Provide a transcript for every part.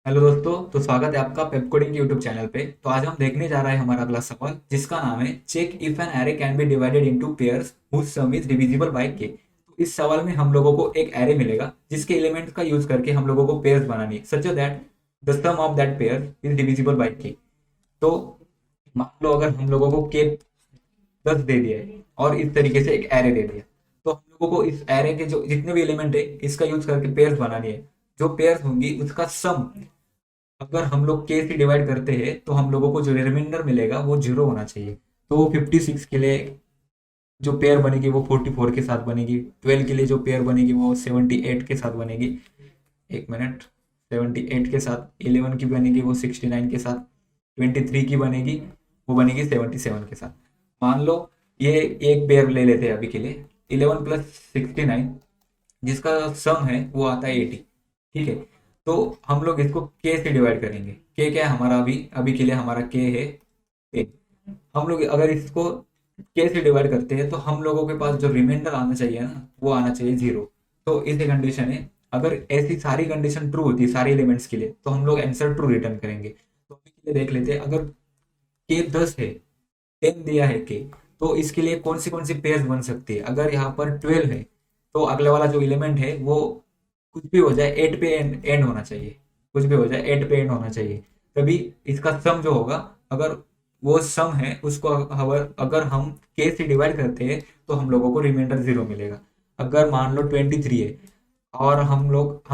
Hello दोस्तों, तो स्वागत है आपका पेप कोडिंग के यूट्यूब चैनल पे। तो आज हम देखने जा रहे हैं हमारा अगला सवाल, जिसका नाम है check if an array can be divided into pairs whose sum is divisible by K. तो इस सवाल में हम लोगों को एक एरे मिलेगा जिसके एलिमेंट का यूज करके हम लोगों को पेयर्स बनानी है such that the sum of that pair is divisible by K. तो मान लो अगर हम लोगों को के 10 दे दिया है और इस तरीके से एक एरे दे दिया, तो हम लोगों को इस एरे के जो जितने भी एलिमेंट है इसका यूज करके पेयर्स बनानी है। जो पेयर्स होंगी उसका सम अगर हम लोग के से डिवाइड करते हैं तो हम लोगों को जो रिमाइंडर मिलेगा वो जीरो होना चाहिए। तो 56 के लिए जो पेयर बनेगी वो 44 के साथ बनेगी, 12 के लिए जो पेयर बनेगी वो 78 के साथ बनेगी, एक मिनट, 78 के साथ, 11 की बनेगी वो 69 के साथ, 23 की बनेगी वो बनेगी 77 के साथ। मान लो ये एक पेयर ले लेते हैं अभी के लिए, 11 प्लस 69 जिसका सम है वो आता है 80। ठीक है, तो हम लोग इसको के से डिवाइड करेंगे। के क्या है हमारा, अभी अभी के लिए हमारा के है के। हम लोग अगर इसको के से डिवाइड करते हैं तो हम लोगों के पास जो रिमाइंडर आना चाहिए ना वो आना चाहिए जीरो। तो इस कंडीशन है, अगर ऐसी सारी कंडीशन ट्रू होती है सारे एलिमेंट्स के लिए तो हम लोग आंसर ट्रू रिटर्न करेंगे। तो अभी के लिए देख लेते हैं, अगर के 10 है, 10 दिया है के, तो इसके लिए कौन सी पेयर्स बन सकती है। अगर यहाँ पर 12 है तो अगले वाला जो एलिमेंट है वो कुछ भी हो जाए 8 पे एंड होना चाहिए, कुछ भी हो जाए 8 पे एंड होना चाहिए। तभी इसका सम जो होगा, अगर वो सम है उसको अगर अगर हम के से डिवाइड करते हैं तो हम लोगों को रिमाइंडर जीरो मिलेगा। अगर मान लो 23 है और हम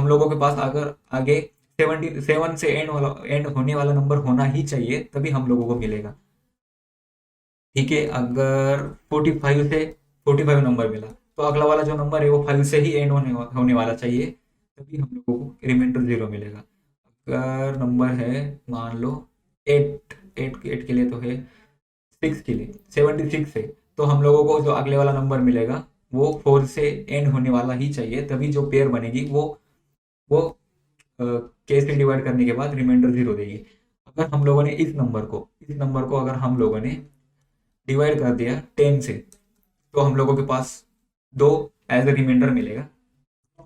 लोगों के पास अगर आगे 77 से एंड होने वाला नंबर होना ही चाहिए तभी हम लोगों को मिलेगा। ठीक है, अगर 45 से 45 नंबर मिला तो अगला वाला जो नंबर है वो 5 से ही एंड होने वाला चाहिए, तभी हम लोगों को रिमाइंडर जीरो मिलेगा। अगर नंबर है मान लो 8, 8 के लिए तो है, 6 के लिए 76 है, तो हम लोगों को जो अगले वाला नंबर मिलेगा वो 4 से एंड होने वाला ही चाहिए, तभी जो पेयर बनेगी वो के से डिवाइड करने के बाद रिमाइंडर जीरो देगी। अगर हम लोगों ने इस नंबर को अगर हम लोगों ने डिवाइड कर दिया 10 से तो हम लोगों के पास दो एज ए रिमाइंडर मिलेगा।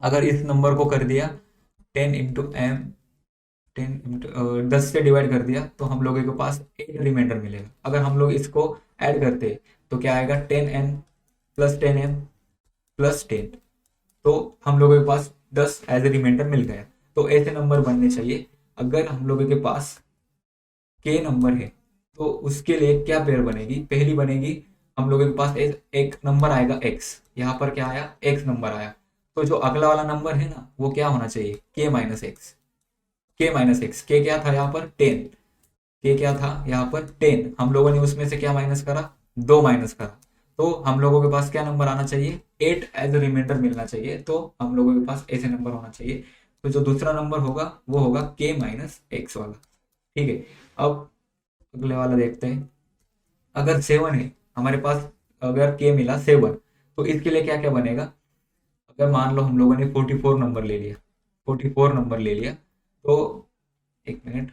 अगर इस नंबर को कर दिया 10 इंटू 10 से डिवाइड कर दिया तो हम लोगों के पास 8 रिमाइंडर मिलेगा। अगर हम लोग इसको ऐड करते हैं तो क्या आएगा, 10n + 10m + 10। तो हम लोगों के पास 10 एज ए रिमाइंडर मिल गया। तो ऐसे नंबर बनने चाहिए। अगर हम लोगों के पास के नंबर है तो उसके लिए क्या पेयर बनेगी, पहली बनेगी, हम लोगों के पास एक नंबर आएगा x, यहाँ पर क्या आया, x नंबर आया। तो जो अगला वाला नंबर है ना वो क्या होना चाहिए, k-x। के क्या था यहाँ पर 10, के क्या था यहाँ पर 10, हम लोगों ने उसमें से क्या माइनस करा, दो माइनस करा। तो हम लोगों के पास क्या नंबर आना चाहिए, 8 एज ए रिमाइंडर मिलना चाहिए। तो हम लोगों के पास ऐसे नंबर होना चाहिए। तो जो दूसरा नंबर होगा वो होगा k-x वाला। ठीक है, अब अगले वाला देखते हैं। अगर 7 है हमारे पास, अगर के मिला 7, तो इसके लिए क्या क्या बनेगा। अगर मान लो हम लोगों ने 44 नंबर ले लिया, 44 नंबर ले लिया, तो एक मिनट,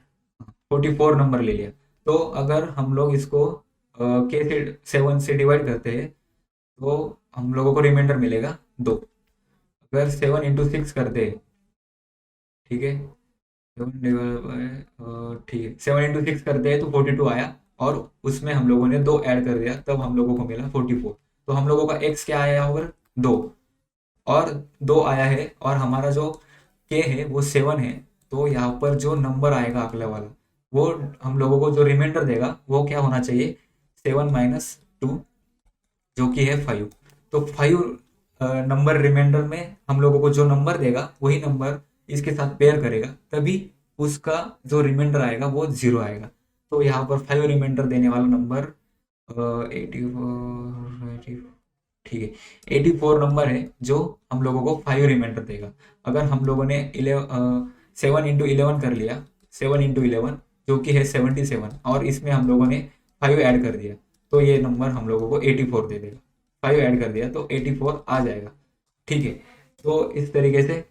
44 नंबर ले लिया, तो अगर हम लोग इसको के से 7 से डिवाइड करते हैं तो हम लोगों को रिमाइंडर मिलेगा 2। अगर 7 इंटू 6 करते हैं, ठीक है, 7 डिवाइड बाय, ठीक है, 7 इंटू 6 करते हैं तो 42 आया, और उसमें हम लोगों ने दो ऐड कर दिया तब हम लोगों को मिला 44। तो हम लोगों का एक्स क्या आया होगा, दो, और दो आया है, और हमारा जो के है वो 7 है। तो यहाँ पर जो नंबर आएगा अगला वाला, वो हम लोगों को जो रिमाइंडर देगा वो क्या होना चाहिए, 7 - 2, जो कि है 5। तो 5 नंबर रिमाइंडर में हम लोगों को जो नंबर देगा वही नंबर इसके साथ पेयर करेगा, तभी उसका जो रिमाइंडर आएगा वो जीरो आएगा। तो यहाँ पर 5 रिमाइंडर देने वाला नंबर 84, ठीक है, 84 नंबर है जो हम लोगों को 5 रिमाइंडर देगा। अगर हम लोगों ने 7 इंटू 11 कर लिया, 7 इंटू 11 जो कि है 77, और इसमें हम लोगों ने 5 ऐड कर दिया, तो ये नंबर हम लोगों को 84 दे देगा। 5 ऐड कर दिया तो 84 आ जाएगा। ठीक है, तो इस तरीके से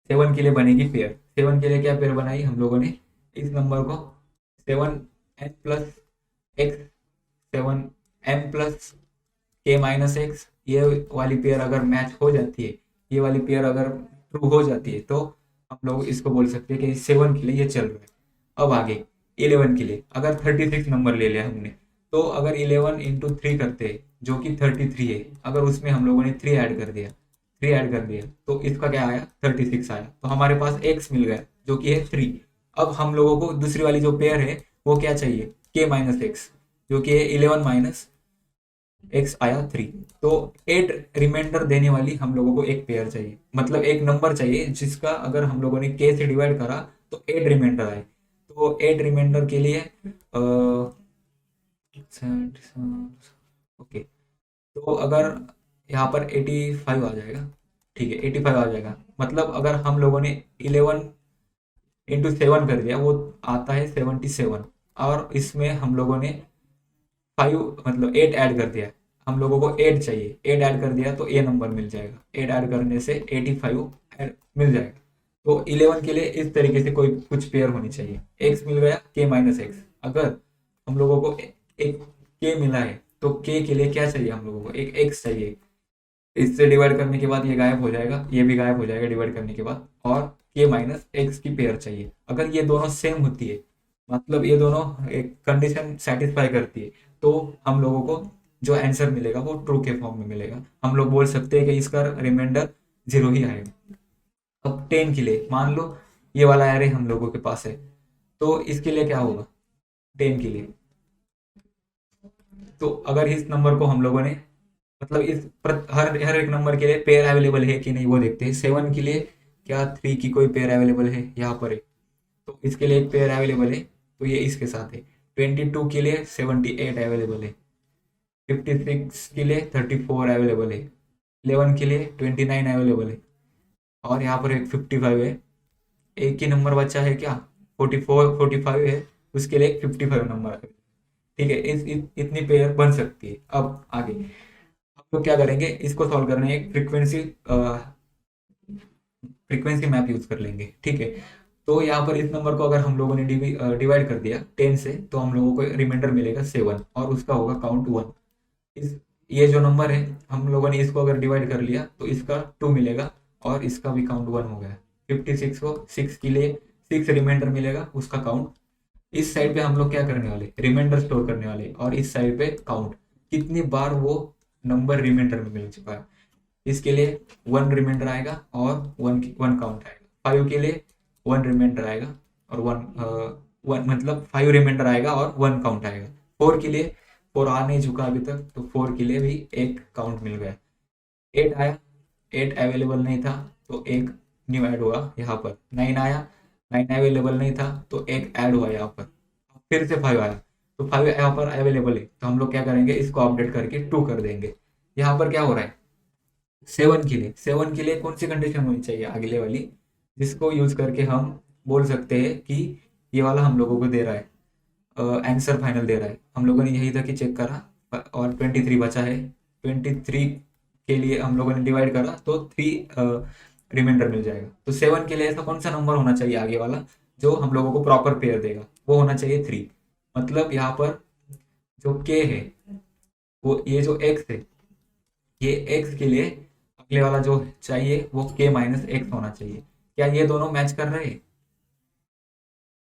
7 के लिए बनेगी पेयर। 7 के लिए क्या पेयर बनाई हम लोगों ने, इस नंबर को 7n + x, 7m + k-x, ये वाली पेयर अगर मैच हो जाती है, ये वाली पेयर अगर ट्रू हो जाती है तो हम लोग इसको बोल सकते हैं कि 7 के लिए ये चल रहा है। अब आगे 11 के लिए अगर 36 नंबर ले लिया हमने, तो अगर 11 इंटू थ्री करते जो कि 33 है, अगर उसमें हम लोगों ने 3 ऐड कर दिया तो इसका क्या आया 36 आया। तो हमारे पास एक्स मिल गया जो कि है 3। अब हम लोगों को दूसरी वाली जो पेयर है वो क्या चाहिए, के माइनस एक्स, जो कि है 11 माइनस एक्स आया 3। तो 8 रिमाइंडर देने वाली हम लोगों को एक पेयर चाहिए, मतलब एक नंबर चाहिए जिसका अगर हम लोगों ने के से डिवाइड करा तो 8 रिमाइंडर आए। तो 8 रिमाइंडर के लिए ओके, तो अगर यहाँ पर 85 आ जाएगा, ठीक है 85 आ जाएगा। मतलब अगर हम लोगों ने 11 इंटू 7 कर दिया वो आता है 77, और इसमें हम लोगों ने 5 मतलब 8 ऐड कर दिया, हम लोगों को 8 चाहिए, 8 ऐड कर दिया तो ए नंबर मिल जाएगा, 8 ऐड करने से 85 मिल जाएगा। तो 11 के लिए इस तरीके से कोई कुछ पेयर होनी चाहिए। एक्स मिल गया के माइनस एक्स, अगर हम लोगों को एक के मिला है तो के के लिए क्या चाहिए, हम लोगों को एक एक्स चाहिए। इससे डिवाइड करने के बाद ये गायब हो जाएगा, ये भी गायब हो जाएगा डिवाइड करने के बाद, और के माइनस एक्स की पेयर चाहिए। अगर ये दोनों सेम होती है, मतलब ये दोनों एक कंडीशन सेटिस्फाई करती है, तो हम लोगों को जो आंसर मिलेगा वो ट्रू के फॉर्म में मिलेगा। हम लोग बोल सकते हैं कि इसका रिमाइंडर 0 ही आएगा। अब 10 के लिए मान लो ये वाला एरे हम लोगों के पास है, तो इसके लिए क्या होगा 10 के लिए। तो अगर इस नंबर को हम लोगों ने मतलब हर हर एक नंबर के लिए पेयर अवेलेबल है कि नहीं वो देखते हैं। 7 के लिए क्या 3 की कोई पेयर अवेलेबल है, यहाँ पर है, तो इसके लिए एक पेयर अवेलेबल है, तो ये इसके साथ है। 22 के लिए 78 अवेलेबल है, 56 के लिए 34 अवेलेबल है, 11 के लिए 29 अवेलेबल है, और यहाँ पर एक 55 है। एक ही नंबर बचा है क्या, 45 है, उसके लिए एक 55 नंबर है। ठीक है, इतनी पेयर बन सकती है। अब आगे हम लोग क्या करेंगे, इसको सॉल्व करने एक फ्रीक्वेंसी मैप यूज कर लेंगे। ठीक है, तो यहाँ पर इस नंबर को अगर हम लोगों ने डिवाइड कर दिया 10 से, तो हम लोगों को रिमाइंडर मिलेगा 7, और उसका होगा काउंट 1। इस ये जो नंबर है हम लोगों ने इसको अगर डिवाइड कर लिया तो इसका 2 मिलेगा, और इसका भी काउंट 1 हो गया। 56 को 6 के लिए 6 रिमाइंडर मिलेगा, उसका काउंट। इस साइड पे हम लोग क्या करने वाले, रिमाइंडर स्टोर करने वाले, और इस साइड पे काउंट कितनी बार वो नंबर रिमाइंडर में मिल चुका है। इसके लिए 1 रिमाइंडर आएगा और 1 काउंट आएगा। 5 के लिए 1 रिमाइंडर आएगा और 1 मतलब 5 रिमाइंडर आएगा और 1 काउंट आएगा। 4 के लिए 4 आ नहीं चुका अभी तक, तो 4 के लिए भी एक काउंट मिल गया। 8 आया, 8 अवेलेबल नहीं था तो एक न्यू ऐड हुआ यहाँ पर। 9 आया, 9 अवेलेबल नहीं था तो एक ऐड हुआ यहाँ पर। फिर से 5 आया, तो 5 यहाँ पर अवेलेबल है, तो हम लोग क्या करेंगे, इसको अपडेट करके 2 कर देंगे। यहाँ पर क्या हो रहा है, 7 के लिए कौन सी कंडीशन होनी चाहिए अगले वाली, जिसको यूज करके हम बोल सकते हैं कि ये वाला हम लोगों को दे रहा है, आंसर फाइनल दे रहा है। हम लोगों ने यही तक ही चेक करा, और 23 बचा है। 23 के लिए हम लोगों ने डिवाइड करा तो 3 रिमाइंडर मिल जाएगा। तो 7 के लिए ऐसा कौन सा नंबर होना चाहिए आगे वाला जो हम लोगों को प्रॉपर पेयर देगा, वो होना चाहिए 3। मतलब यहाँ पर जो के है, वो ये जो एक्स है, ये एक्स के लिए अगले वाला जो चाहिए वो के माइनस एक्स होना चाहिए। क्या ये दोनों मैच कर रहे हैं,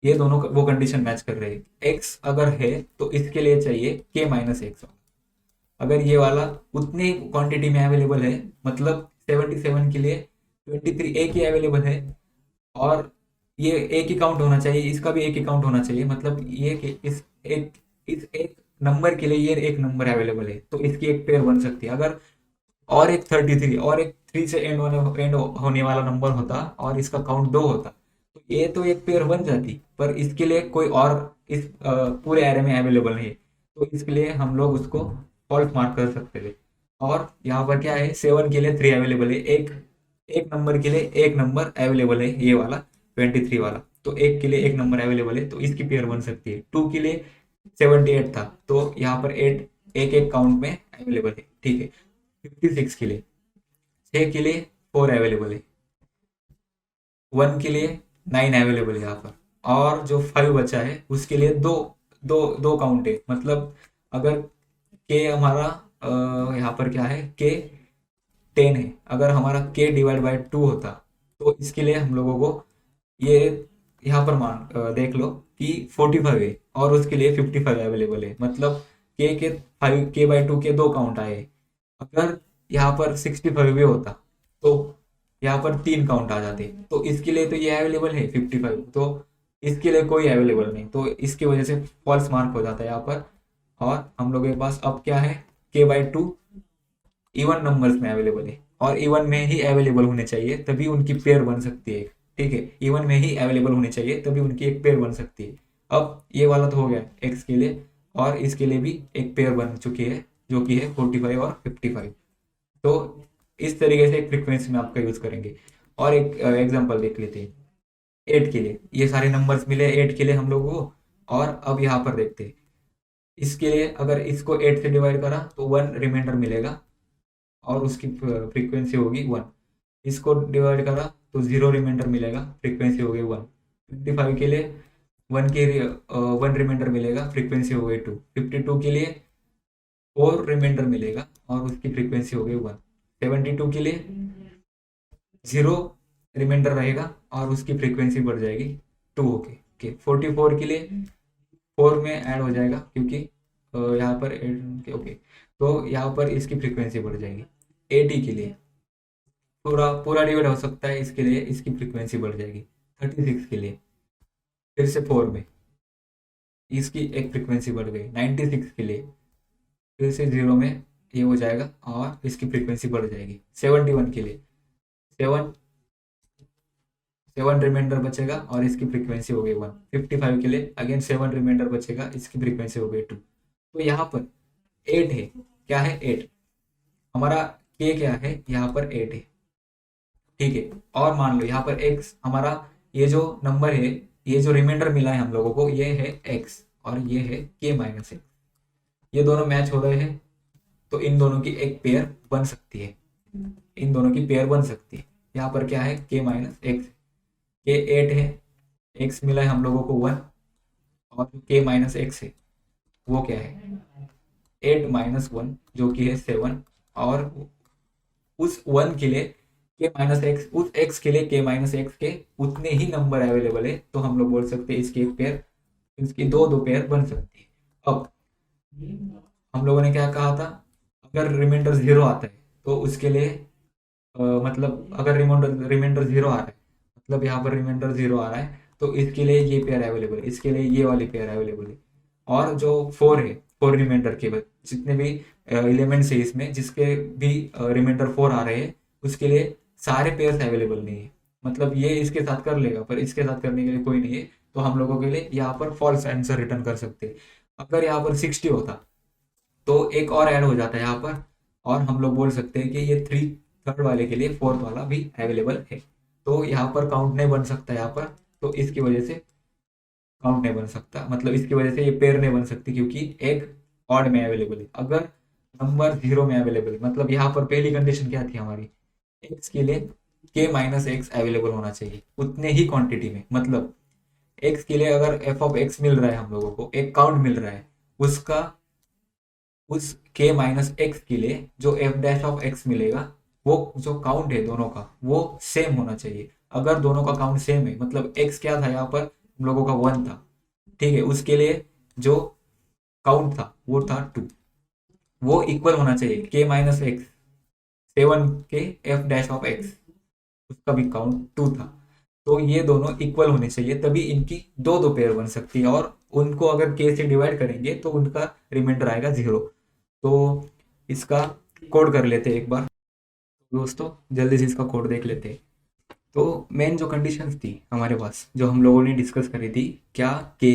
ये दोनों वो कंडीशन मैच कर रहे हैं। एक्स अगर है तो इसके लिए चाहिए के माइनस एक्स। अगर ये वाला उतनी क्वांटिटी में अवेलेबल है, मतलब 77 के लिए 23 एक ही अवेलेबल है, और ये एक ही काउंट होना चाहिए, इसका भी एक ही काउंट होना चाहिए, मतलब ये कि इस एक नंबर के लिए ये एक नंबर अवेलेबल है, तो इसकी एक पेयर बन सकती है। अगर और एक 33 और एक 3 से एंड होने वाला नंबर होता और इसका काउंट 2 होता, तो ये तो एक पेयर बन जाती, पर इसके लिए कोई और इस पूरे एरे में अवेलेबल नहीं, तो इसके लिए हम लोग उसको फॉल्स मार्क कर सकते थे। और यहाँ पर क्या है, 7 के लिए 3 अवेलेबल है, एक एक नंबर के लिए एक नंबर अवेलेबल है, ये वाला 23 वाला, तो एक के लिए एक नंबर अवेलेबल है, तो इसकी पेयर बन सकती है। 2 के लिए 78 था, तो यहाँ पर 8 एक एक काउंट में अवेलेबल है। ठीक है, 56 के लिए 6 के लिए 4 अवेलेबल है, 1 के लिए 9 अवेलेबल है यहाँ पर, और जो 5 बचा है उसके लिए दो दो दो काउंट है। मतलब अगर के हमारा यहाँ पर क्या है, के 10 है, अगर हमारा के डिवाइड बाय 2 होता तो इसके लिए हम लोगों को ये यहाँ पर देख लो कि 45 है और उसके लिए 55 अवेलेबल है, मतलब के 5 k/2 के दो काउंट आए। अगर यहाँ पर 65 भी होता तो यहाँ पर तीन काउंट आ जाते, तो इसके लिए तो ये अवेलेबल है 55, तो इसके लिए कोई अवेलेबल नहीं, तो इसकी वजह से फॉल्स मार्क हो जाता है यहाँ पर। और हम लोग के पास अब क्या है, k/2 इवन नंबर्स में अवेलेबल है, और इवन में ही अवेलेबल होने चाहिए तभी उनकी पेयर बन सकती है। ठीक है, इवन में ही अवेलेबल होने चाहिए तभी उनकी एक पेयर बन सकती है। अब ये वाला तो हो गया एक्स के लिए, और इसके लिए भी एक पेयर बन चुकी है जो कि है 45 और 55। तो इस तरीके से एक फ्रीक्वेंसी में आपका यूज करेंगे। और एक एग्जांपल देख लेते हैं 8 के लिए। ये सारे नंबर्स मिले 8 के लिए हम लोगों को, और अब यहाँ पर देखते हैं इसके लिए अगर इसको 8 से डिवाइड करा तो 1 रिमाइंडर मिलेगा और उसकी फ्रीक्वेंसी होगी 1। इसको डिवाइड करा तो 0 रिमाइंडर मिलेगा, फ्रीक्वेंसी हो गई 1। 55 के लिए 1 रिमाइंडर मिलेगा, फ्रीक्वेंसी हो गई 2। 52 के लिए 4 रिमाइंडर मिलेगा और उसकी फ्रीक्वेंसी हो गई 1। 72 के लिए 0 रिमाइंडर रहेगा और उसकी फ्रीक्वेंसी बढ़ जाएगी 2 होके। ओके, 44 के लिए 4 में ऐड हो जाएगा क्योंकि यहाँ पर 8 ओके, तो यहाँ पर इसकी फ्रीक्वेंसी बढ़ जाएगी। 80 के लिए पूरा पूरा डिवाइड हो सकता है, इसके लिए इसकी फ्रीक्वेंसी बढ़ जाएगी। 36 के लिए फिर से 4 में इसकी एक फ्रीक्वेंसी बढ़ गई। 96 के लिए फिर से 0 में ये हो जाएगा और इसकी फ्रीक्वेंसी बढ़ जाएगी। 71 के लिए 7 7 रिमाइंडर बचेगा और इसकी फ्रीक्वेंसी हो गई 1। 55 के लिए अगेन 7 रिमाइंडर बचेगा, इसकी फ्रीक्वेंसी हो गई 2। तो यहाँ पर 8 है, क्या है 8, हमारा के क्या है यहाँ पर 8 है। ठीक है, और मान लो यहाँ पर x हमारा, ये जो नंबर है, ये जो रिमाइंडर मिला है हम लोगों को, ये है x और ये है k-x। ये दोनों मैच हो रहे हैं तो इन दोनों की एक पेयर बन सकती है, इन दोनों की पेयर बन सकती है। यहाँ पर क्या है k-x, के 8 है, x मिला है हम लोगों को 1, और k-x है वो क्या है 8 - 1 जो कि है 7। और उस 1 के लिए k-x, उस x के लिए k-x के उतने ही नंबर अवेलेबल है, तो हम लोग बोल सकते हैं इसकी एक पेयर, इसकी दो दो पेयर बन सकती है। अब हम लोगों ने क्या कहा था, अगर रिमाइंडर 0 आता है तो उसके लिए मतलब अगर रिमाइंडर 0 आ रहा है, मतलब यहाँ पर रिमाइंडर 0 आ रहा है तो इसके लिए ये पेयर अवेलेबल है, इसके लिए ये वाली पेयर अवेलेबल है। और जो 4 है, 4 रिमाइंडर के बाद जितने भी एलिमेंट्स है इसमें, जिसके भी रिमाइंडर 4 आ रहे हैं उसके लिए सारे पेयर्स अवेलेबल नहीं है। मतलब ये इसके साथ कर लेगा पर इसके साथ करने के लिए कोई नहीं है, तो हम लोगों के लिए यहाँ पर फॉल्स आंसर रिटर्न कर सकते हैं। अगर यहाँ पर 60 होता तो एक और ऐड हो जाता है यहाँ पर, और हम लोग बोल सकते हैं कि ये 3/3 वाले के लिए 4th वाला भी अवेलेबल है। तो यहाँ पर काउंट नहीं बन सकता यहाँ पर, तो इसकी वजह से काउंट नहीं बन सकता, मतलब इसकी वजह से ये पेयर नहीं बन सकती क्योंकि एक ऑड में अवेलेबल है। अगर नंबर 0 में अवेलेबल है, मतलब यहाँ पर पहली कंडीशन क्या थी हमारी, x के लिए k-x अवेलेबल होना चाहिए उतने ही क्वांटिटी में। मतलब x के लिए अगर f(x) मिल रहा है हम लोगों को, एक काउंट मिल रहा है, उसका उस k-x के लिए जो f'(x) मिलेगा, वो जो काउंट है दोनों का वो सेम होना चाहिए। अगर दोनों का काउंट सेम है, मतलब x क्या था यहाँ पर हम लोगों का 1 था, ठीक है, उसके लिए जो काउंट था वो था 2, वो इक्वल होना चाहिए k-x 7 के f'(x), उसका भी काउंट 2 था। तो ये दोनों इक्वल होने चाहिए तभी इनकी दो दो पेयर बन सकती है, और उनको अगर k से डिवाइड करेंगे तो उनका रिमाइंडर आएगा 0। तो इसका कोड कर लेते हैं एक बार दोस्तों, जल्दी से इसका कोड देख लेते हैं। तो मेन जो कंडीशंस थी हमारे पास जो हम लोगों ने डिस्कस करी थी, क्या k,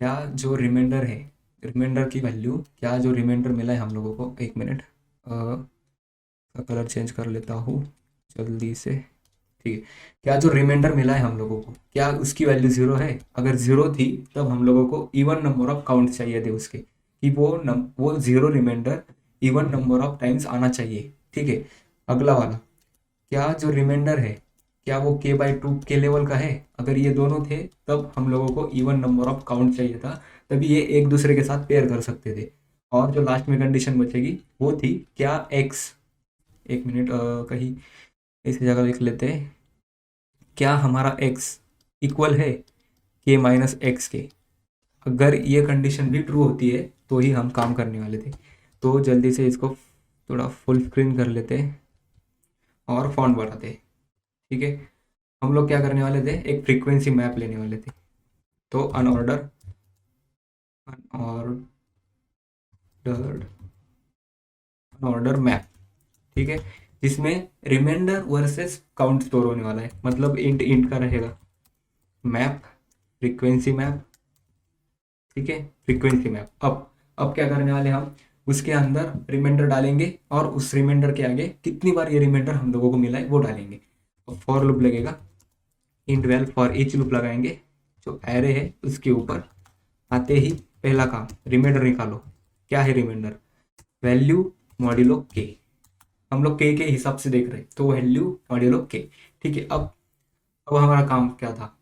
क्या जो रिमाइंडर है, रिमाइंडर की वैल्यू, क्या जो रिमाइंडर मिला है हम लोगों को, एक मिनट का कलर चेंज कर लेता हूँ जल्दी से। ठीक है, क्या जो रिमाइंडर मिला है हम लोगों को, क्या उसकी वैल्यू 0 है? अगर 0 थी तब हम लोगों को इवन नंबर ऑफ काउंट चाहिए थे उसके, कि वो 0 remainder even number of times आना चाहिए। ठीक है, अगला वाला, क्या जो रिमाइंडर है क्या वो k/2 के लेवल का है? अगर ये दोनों थे तब हम लोगों को इवन नंबर ऑफ काउंट चाहिए था, तभी ये एक दूसरे के साथ पेयर कर सकते थे। और जो लास्ट में कंडीशन बचेगी वो थी क्या x, एक मिनट कहीं इसी जगह लिख लेते हैं, क्या हमारा x इक्वल है k माइनस एक्स के। अगर ये कंडीशन भी ट्रू होती है तो ही हम काम करने वाले थे। तो जल्दी से इसको थोड़ा फुल स्क्रीन कर लेते हैं और फॉन्ट बढ़ाते हैं। ठीक है, हम लोग क्या करने वाले थे, एक फ्रीक्वेंसी मैप लेने वाले थे। तो अनऑर्डर अनऑर्डर मैप, ठीक है, जिसमें रिमाइंडर वर्सेस काउंट स्टोर होने वाला है। मतलब इंट इंट का रहेगा मैप फ्रीक्वेंसी मैप। ठीक है, फ्रीक्वेंसी मैप। अब क्या करने वाले हम, उसके अंदर रिमाइंडर डालेंगे और उस रिमाइंडर के आगे कितनी बार ये रिमाइंडर हम लोगों को मिला है वो डालेंगे। तो फॉर लूप लगेगा, int well for each loop लगाएंगे जो एरे है उसके ऊपर। आते ही पहला काम, रिमाइंडर निकालो। क्या है रिमाइंडर, वैल्यू मॉड्यूलो के। हम लोग के हिसाब से देख रहे हैं तो वैल्यू मॉड्यूलो के। ठीक है, अब हमारा काम क्या था,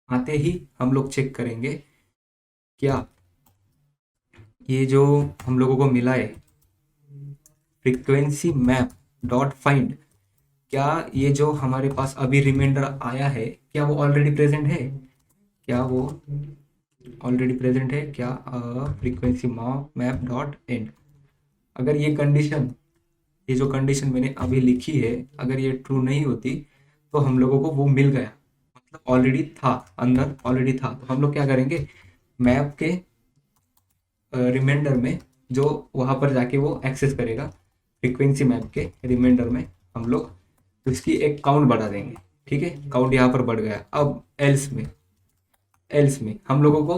आते ही हम लोग चेक करेंगे क्या ये जो हम लोगों को मिला है फ्रीक्वेंसी मैप डॉट फाइंड, क्या ये जो हमारे पास अभी रिमाइंडर आया है क्या वो ऑलरेडी प्रेजेंट है, क्या वो ऑलरेडी प्रेजेंट है क्या। फ्रीक्वेंसी मैप डॉट एंड, अगर ये कंडीशन, ये जो कंडीशन मैंने अभी लिखी है अगर ये ट्रू नहीं होती तो हम लोगों को वो मिल गया, मतलब ऑलरेडी था, अंदर ऑलरेडी था। तो हम लोग क्या करेंगे, मैप के रिमाइंडर में जो वहाँ पर जाके वो एक्सेस करेगा फ्रीक्वेंसी मैप के रिमाइंडर में, हम लोग तो इसकी एक काउंट बढ़ा देंगे। ठीक है, काउंट यहाँ पर बढ़ गया। अब एल्स में हम लोगों को,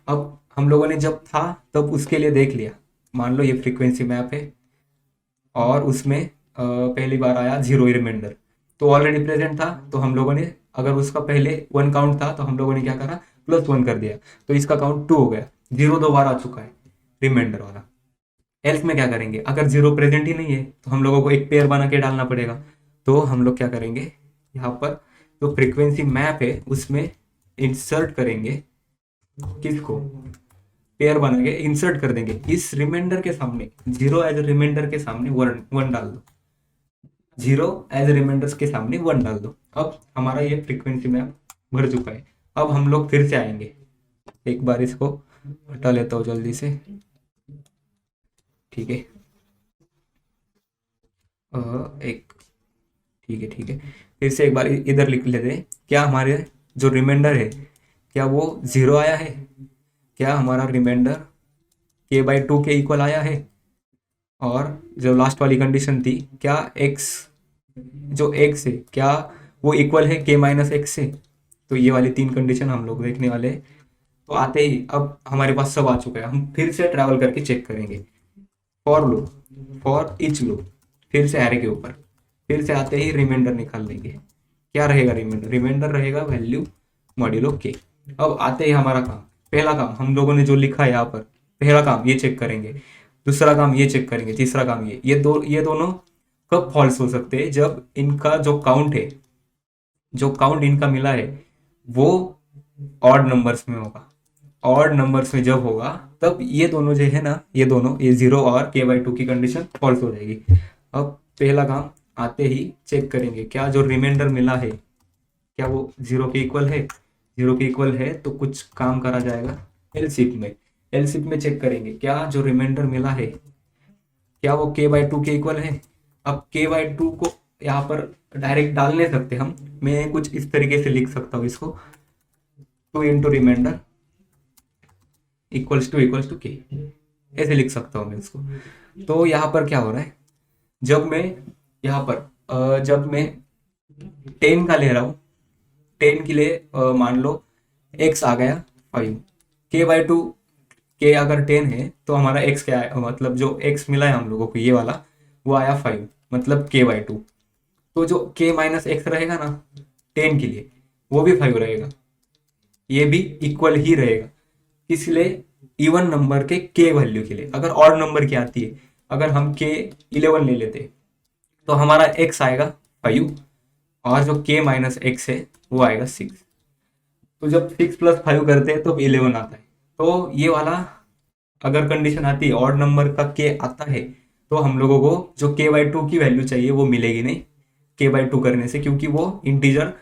अब हम लोगों ने जब था तब उसके लिए देख लिया, मान लो ये फ्रीक्वेंसी मैप है और उसमें पहली बार आया जीरो रिमाइंडर, तो ऑलरेडी प्रेजेंट था। तो हम लोगों ने, अगर उसका पहले वन काउंट था तो हम लोगों ने क्या करा, प्लस वन कर दिया, तो इसका काउंट टू हो गया। जीरो दो बार आ चुका है रिमाइंडर वाला। एल्स में क्या करेंगे, अगर जीरो प्रेजेंट ही नहीं है तो हम लोगों को एक पेयर बना के डालना पड़ेगा। तो हम लोग क्या करेंगे, यहाँ पर जो फ्रीक्वेंसी मैप है उसमें इंसर्ट करेंगे, किसको, पेयर बना के इंसर्ट कर देंगे इस रिमाइंडर के सामने। जीरो एज रिमाइंडर के सामने वन डाल दो, जीरो एज रिमाइंडर्स के सामने वन डाल दो। अब हमारा ये फ्रीक्वेंसी मैप भर चुका है। अब हम लोग फिर से आएंगे, एक बार इसको हटा लेता हूँ जल्दी से। ठीक है, एक, ठीक है, फिर से एक बार इधर लिख लेते हैं। क्या हमारे जो रिमाइंडर है क्या वो जीरो आया है, क्या हमारा रिमाइंडर के बाई टू के इक्वल आया है, और जो लास्ट वाली कंडीशन थी क्या एक्स, जो एक्स है क्या वो इक्वल है के माइनस एक्स से। तो ये वाली तीन कंडीशन हम लोग देखने वाले हैं। तो आते ही अब हमारे पास सब आ चुका है, हम फिर से ट्रैवल करके चेक करेंगे। For loop, for each loop, फिर से एरे के ऊपर, फिर से आते ही रिमाइंडर निकाल लेंगे। क्या रहेगा रिमाइंडर, रिमाइंडर रहेगा वैल्यू मॉड्यूलो के। अब आते ही हमारा काम, पहला काम हम लोगों ने जो लिखा है यहाँ पर, पहला काम ये चेक करेंगे, दूसरा काम ये चेक करेंगे, तीसरा काम ये दोनों कब फॉल्स हो सकते हैं, जब इनका जो काउंट है, जो काउंट इनका मिला है वो ऑड नंबर्स में होगा। ऑड नंबर्स में जब होगा तब ये दोनों जो है ना, ये दोनों, ये जीरो और के बाई टू की कंडीशन फॉल्स हो जाएगी। अब पहला काम आते ही चेक करेंगे क्या जो रिमाइंडर मिला है क्या वो जीरो के इक्वल है। जीरो के इक्वल है तो कुछ काम करा जाएगा एलसीफ में चेक करेंगे क्या जो रिमाइंडर मिला है क्या वो के बाई टू के इक्वल है। अब के बाई टू को यहाँ पर डायरेक्ट डाल नहीं सकते हम, मैं कुछ इस तरीके से लिख सकता हूँ इसको, two into remainder equals to K, ऐसे लिख सकता हूँ मैं इसको। तो यहाँ पर क्या हो रहा है, जब मैं यहाँ पर जब मैं 10 का ले रहा हूँ, 10 के लिए मान लो x आ गया 5, के बाई टू, के अगर 10 है तो हमारा x क्या है, मतलब जो x मिला है हम लोगों को ये वाला वो आया 5, मतलब के बाई टू। तो जो k माइनस एक्स रहेगा ना 10 के लिए वो भी 5 रहेगा, ये भी इक्वल ही रहेगा। इसलिए इवन नंबर के k वैल्यू के लिए, अगर ऑड नंबर की आती है, अगर हम k 11 ले लेते तो हमारा x आएगा 5 और जो k माइनस एक्स है वो आएगा 6। तो जब 6 प्लस 5 करते हैं तो 11 आता है। तो ये वाला अगर कंडीशन आती है ऑड नंबर का k आता है तो हम लोगों को जो k बाई टू की वैल्यू चाहिए वो मिलेगी नहीं k बाई टू करने से, क्योंकि वो इंटीजर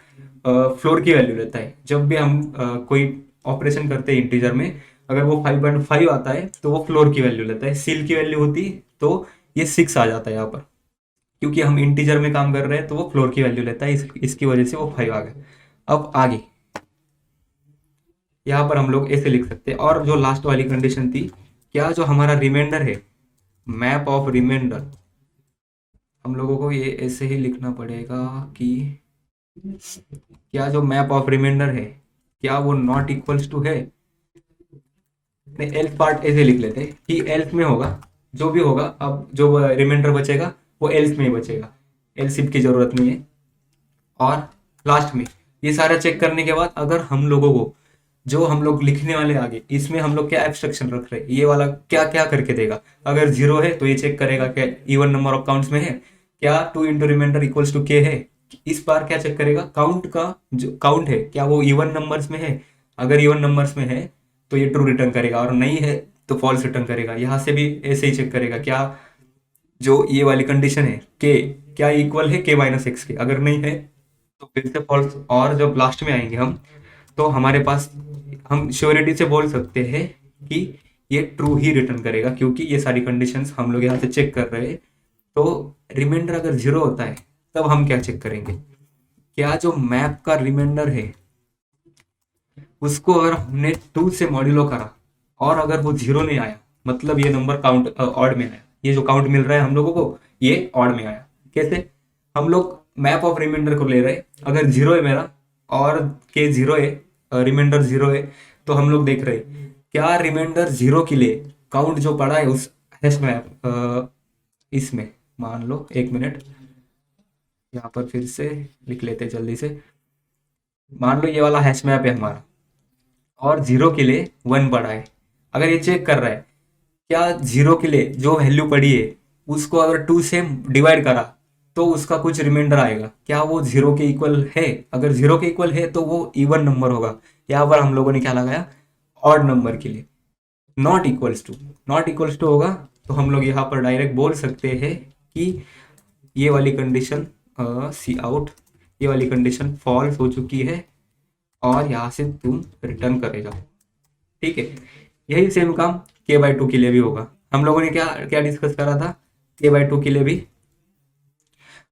फ्लोर की वैल्यू लेता है। जब भी हम कोई ऑपरेशन करते हैं इंटीजर में, अगर वो 5.5 आता है तो वो फ्लोर की वैल्यू लेता है। सील की वैल्यू होती तो ये 6 आ जाता है यहाँ पर, क्योंकि हम इंटीजर में काम कर रहे हैं तो वो फ्लोर की वैल्यू लेता है, इसकी वजह से वो 5 आ गया। अब आगे यहाँ पर हम लोग ऐसे लिख सकते हैं। और जो लास्ट वाली कंडीशन थी, क्या जो हमारा रिमाइंडर है, मैप ऑफ रिमाइंडर, हम लोगों को ये ऐसे ही लिखना पड़ेगा कि क्या जो मैप ऑफ रिमाइंडर है, क्या वो नॉट इक्वल्स टू है। नहीं, एल्स पार्ट ऐसे लिख लेते हैं कि एल्स में होगा, जो भी होगा, अब जो रिमाइंडर बचेगा वो एल्स में ही बचेगा, एल्स इफ की जरूरत नहीं है। और लास्ट में ये सारा चेक करने के बाद अगर हम लोगों को जो हम लोग लिखने वाले आगे, इसमें हम लोग क्या एब्स्ट्रक्शन रख रहे हैं, ये वाला क्या क्या करके देगा। अगर जीरो है तो ये चेक करेगा क्या इवन नंबर ऑफ काउंट्स में है, क्या 2 इंटू रिमाइंडर इक्वल्स टू के है। इस बार क्या चेक करेगा, काउंट का जो काउंट है क्या वो इवन नंबर्स में है। अगर इवन नंबर्स में है तो ये ट्रू रिटर्न करेगा, और नहीं है तो फॉल्स रिटर्न करेगा। यहाँ से भी ऐसे ही चेक करेगा क्या जो ये वाली कंडीशन है के क्या इक्वल है के माइनस एक्स के। अगर नहीं है तो फिर से फॉल्स। और जब लास्ट में आएंगे हम, तो हमारे पास हम श्योरिटी से बोल सकते हैं कि ये ट्रू ही रिटर्न करेगा, क्योंकि ये सारी कंडीशंस हम लोग यहाँ से चेक कर रहे हैं। तो रिमाइंडर अगर जीरो होता है तब हम क्या चेक करेंगे, क्या जो मैप का रिमाइंडर है उसको अगर हमने 2 से मॉड्यूलो करा और अगर वो जीरो नहीं आया, मतलब ये नंबर काउंट ऑड में आया, ये जो काउंट मिल रहा है हम लोगों को ये ऑड में आया। कैसे, हम लोग मैप ऑफ रिमाइंडर को ले रहे हैं, अगर जीरो है मेरा और के जीरो है, रिमाइंडर जीरो है, तो हम लोग देख रहे हैं क्या रिमाइंडर जीरो के लिए काउंट जो पड़ा है उस हैश मैप इसमें। मान लो 1 मिनट, यहाँ पर फिर से लिख लेते हैं जल्दी से। मान लो ये वाला हैश मैप है हमारा और जीरो के लिए 1 पड़ा है। अगर ये चेक कर रहा है क्या जीरो के लिए जो वैल्यू पड़ी है उसको अगर 2 से डिवाइड करा तो उसका कुछ रिमाइंडर आएगा, क्या वो जीरो के इक्वल है। अगर जीरो के इक्वल है तो वो इवन नंबर होगा। यहाँ पर हम लोगों ने क्या लगाया, ऑड नंबर के लिए not equals to. Not equals to होगा तो हम लोग यहाँ पर डायरेक्ट बोल सकते हैं कि ये वाली कंडीशन सी आउट, ये वाली कंडीशन फॉल्स हो चुकी है और यहाँ से तुम रिटर्न करेगा। ठीक है, यही सेम काम k/2 के लिए भी होगा। हम लोगों ने क्या क्या डिस्कस करा था, k/2 के लिए भी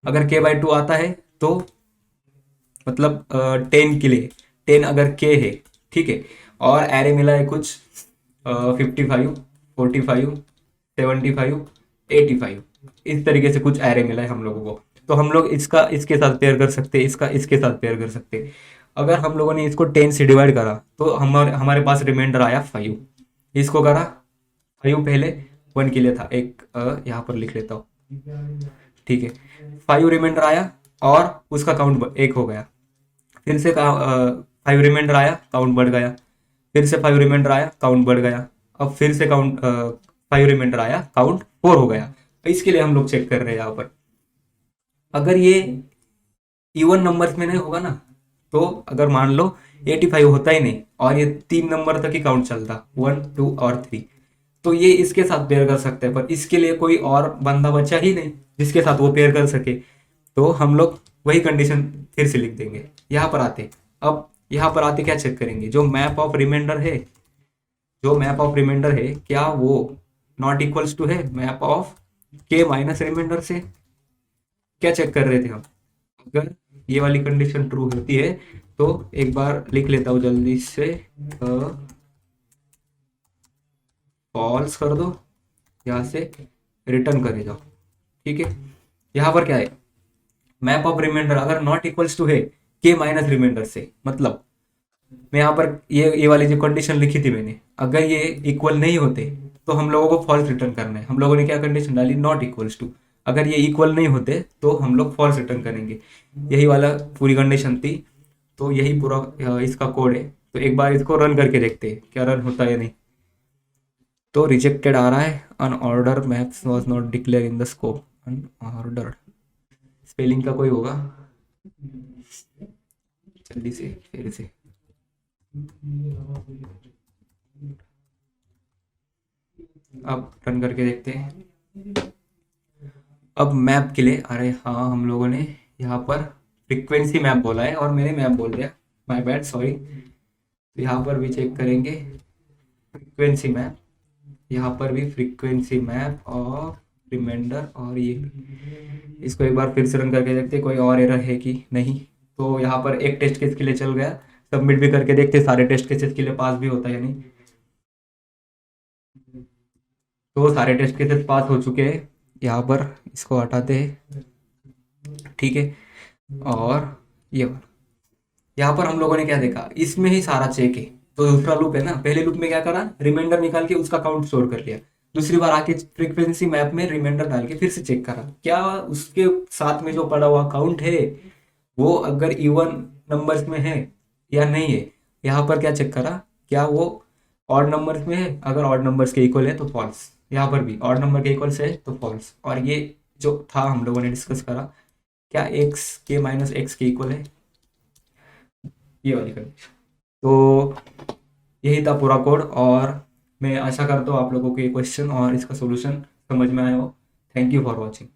अगर k/2 आता है तो मतलब 10 के लिए 10 अगर k है, ठीक है, और एरे मिला है कुछ 55, 45, 75, 85, इस तरीके से कुछ एरे मिला है हम लोगों को। तो हम लोग इसका इसके साथ पेयर कर सकते हैं, इसका इसके साथ पेयर कर सकते हैं। अगर हम लोगों ने इसको 10 से डिवाइड करा तो हमारे हमारे पास रिमाइंडर आया 5। इसको करा 5 पहले 1 के लिए था, एक यहाँ पर लिख लेता हूँ, ठीक है। 5 रिमाइंडर आया और उसका काउंट 1 हो गया। फिर से 5 रिमाइंडर आया, काउंट बढ़ गया। फिर से 5 रिमाइंडर आया, काउंट बढ़ गया। अब फिर से काउंट 5 रिमाइंडर आया, काउंट 4 हो गया। इसके लिए हम लोग चेक कर रहे हैं यहाँ पर। अगर ये इवन नंबर्स में नहीं होगा ना, तो अगर मान लो 85 होता ही नहीं और ये 3 नंबर तक ही काउंट चलता, 1, 2 और 3, तो ये इसके साथ पेयर कर सकते हैं। पर इसके लिए कोई और बंदा बचा ही नहीं जिसके साथ वो पेयर कर सके, तो हम लोग वही कंडीशन फिर से लिख देंगे। यहाँ पर आते, अब यहाँ पर आते क्या चेक करेंगे, जो मैप ऑफ रिमाइंडर है, जो मैप ऑफ रिमाइंडर है क्या वो नॉट इक्वल्स टू है मैप ऑफ के माइनस रिमाइंडर से। क्या चेक कर रहे थे हम, अगर ये वाली कंडीशन ट्रू होती है तो एक बार लिख लेता हूँ जल्दी से, फॉल्स कर दो, यहाँ से रिटर्न करे जाओ। ठीक है, यहाँ पर क्या है, मैप ऑफ रिमाइंडर अगर नॉट इक्वल्स टू है के माइनस रिमाइंडर से, मतलब मैं यहाँ पर ये वाली जो कंडीशन लिखी थी मैंने, अगर ये इक्वल नहीं होते तो हम लोगों को फॉल्स रिटर्न करना है। हम लोगों ने क्या कंडीशन डाली, नॉट इक्वल्स टू। अगर ये इक्वल नहीं होते तो हम लोग फॉल्स रिटर्न करेंगे। यही वाला पूरी कंडीशन थी, तो यही पूरा इसका कोड है। तो एक बार इसको रन करके देखते हैं क्या रन होता है या नहीं। तो रिजेक्टेड आ रहा है, unordered maps was not declare in the scope. Unordered spelling का कोई होगा, जल्दी से फिर से अब रन करके देखते हैं। अब मैप के लिए, अरे हाँ, हम लोगों ने यहाँ पर फ्रीक्वेंसी मैप बोला है और मैंने मैप बोल दिया, माय बैड, सॉरी। तो यहाँ पर भी चेक करेंगे फ्रीक्वेंसी मैप, यहाँ पर भी फ्रीक्वेंसी मैप और रिमाइंडर, और ये इसको एक बार फिर से रन करके देखते कोई और एरर है कि नहीं। तो यहाँ पर एक टेस्ट केस के लिए चल गया, सबमिट भी करके देखते सारे टेस्ट केसेस के लिए पास भी होता है या नहीं। तो सारे टेस्ट केसेस पास हो चुके हैं, यहाँ पर इसको हटाते हैं, ठीक है। और ये वाला, यहाँ पर हम लोगों ने क्या देखा, इसमें ही सारा चेक है। तो दूसरा लूप है ना, पहले लूप में क्या करा, रिमाइंडर निकाल के उसका काउंट स्टोर कर लिया, दूसरी बार आके फ्रीक्वेंसी मैप में रिमाइंडर डाल के फिर से चेक करा क्या उसके साथ में जो पड़ा हुआ काउंट है वो अगर इवन नंबर्स में है या नहीं है। यहाँ पर क्या चेक करा, क्या वो ऑड नंबर्स में है, अगर ऑड नंबर्स के इक्वल है तो फॉल्स, यहाँ पर भी ऑड नंबर के इक्वल से है तो फॉल्स। और ये जो था हम लोगों ने डिस्कस करा, क्या एक्स के माइनस एक्स के इक्वल है, ये वाली कंडीशन। तो यही था पूरा कोड, और मैं आशा करता हूँ आप लोगों को ये क्वेश्चन और इसका सॉल्यूशन समझ में आया हो। Thank you for watching.